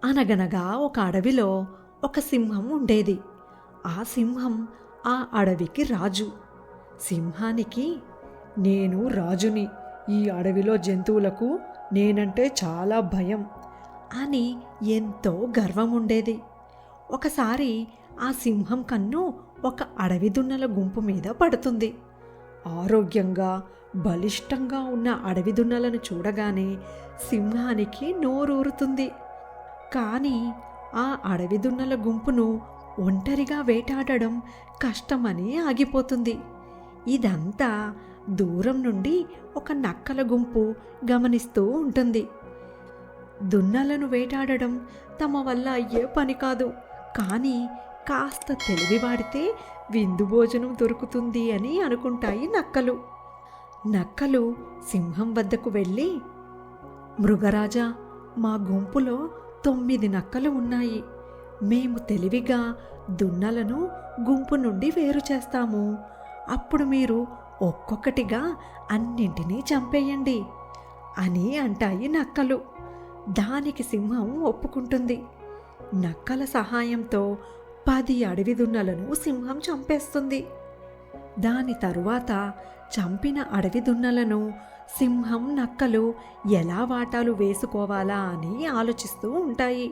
అనగనగా ఒక అడవిలో ఒక సింహం ఉండేది. ఆ సింహం ఆ అడవికి రాజు. సింహానికి, నేను రాజుని, ఈ అడవిలో జంతువులకు నేనంటే చాలా భయం అని ఎంతో గర్వం ఉండేది. ఒకసారి ఆ సింహం కన్ను ఒక అడవి దున్నల గుంపు మీద పడుతుంది. ఆరోగ్యంగా బలిష్టంగా ఉన్న అడవి దున్నలను చూడగానే సింహానికి నోరూరుతుంది. కానీ ఆ అడవి దున్నల గుంపును ఒంటరిగా వేటాడడం కష్టమని ఆగిపోతుంది. ఇదంతా దూరం నుండి ఒక నక్కల గుంపు గమనిస్తూ ఉంటుంది. దున్నలను వేటాడడం తమ వల్ల అయ్యే పని కాదు, కానీ కాస్త తెలివి వాడితే విందు భోజనం దొరుకుతుంది అని అనుకుంటాయి నక్కలు. నక్కలు సింహం వద్దకు వెళ్ళి, మృగరాజా, మా గుంపులో 9 నక్కలు ఉన్నాయి. మేము తెలివిగా దున్నలను గుంపు నుండి వేరు చేస్తాము. అప్పుడు మీరు ఒక్కొక్కటిగా అన్నింటినీ చంపేయండి అని అంటాయి నక్కలు. దానికి సింహం ఒప్పుకుంటుంది. నక్కల సహాయంతో 10 అడవి దున్నలను సింహం చంపేస్తుంది. దాని తరువాత చంపిన అడవి దున్నలను సింహం, నక్కలు ఎలా వాటాలు వేసుకోవాలా అని ఆలోచిస్తూ ఉంటాయి.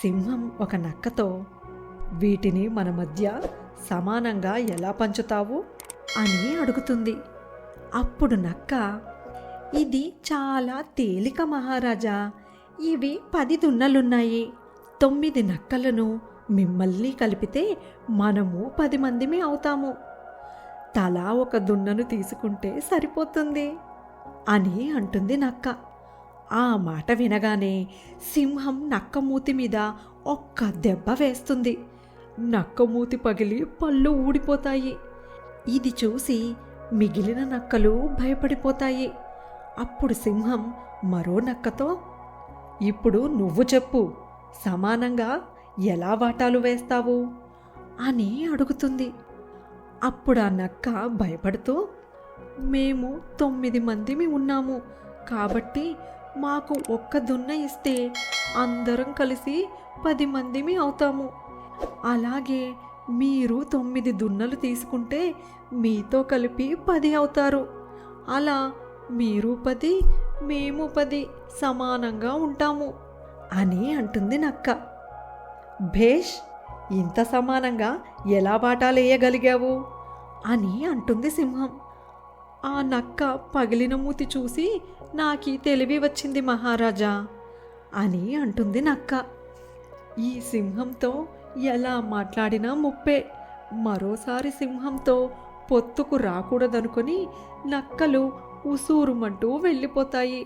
సింహం ఒక నక్కతో, వీటిని మన మధ్య సమానంగా ఎలా పంచుతావు అని అడుగుతుంది. అప్పుడు నక్క, ఇది చాలా తేలిక మహారాజా. ఇవి 10 దున్నలున్నాయి. 9 నక్కలను మిమ్మల్ని కలిపితే మనము 10 మందిమి అవుతాము. తలా ఒక దున్నను తీసుకుంటే సరిపోతుంది అని అంటుంది నక్క. ఆ మాట వినగానే సింహం నక్క మూతి మీద ఒక్క దెబ్బ వేస్తుంది. నక్క మూతి పగిలి పళ్ళు ఊడిపోతాయి. ఇది చూసి మిగిలిన నక్కలు భయపడిపోతాయి. అప్పుడు సింహం మరో నక్కతో, ఇప్పుడు నువ్వు చెప్పు, సమానంగా ఎలా వాటాలు వేస్తావు అని అడుగుతుంది. అప్పుడు ఆ నక్క భయపడుతూ, మేము 9 మందిమి ఉన్నాము, కాబట్టి మాకు ఒక్క దున్న ఇస్తే అందరం కలిసి 10 మందిమి అవుతాము. అలాగే మీరు 9 దున్నలు తీసుకుంటే మీతో కలిపి 10 అవుతారు. అలా మీరు 10, మేము 10 సమానంగా ఉంటాము అని అంటుంది నక్క. భేష్, ఇంత సమానంగా ఎలా వాటాలేయగలిగావు అని అంటుంది సింహం. ఆ నక్క పగిలిన మూతి చూసి నాకీ తెలివి వచ్చింది మహారాజా అని అంటుంది నక్క. ఈ సింహంతో ఎలా మాట్లాడినా ముప్పే. మరోసారి సింహంతో పొత్తుకు రాకూడదనుకొని నక్కలు ఉసూరుమంటూ వెళ్ళిపోతాయి.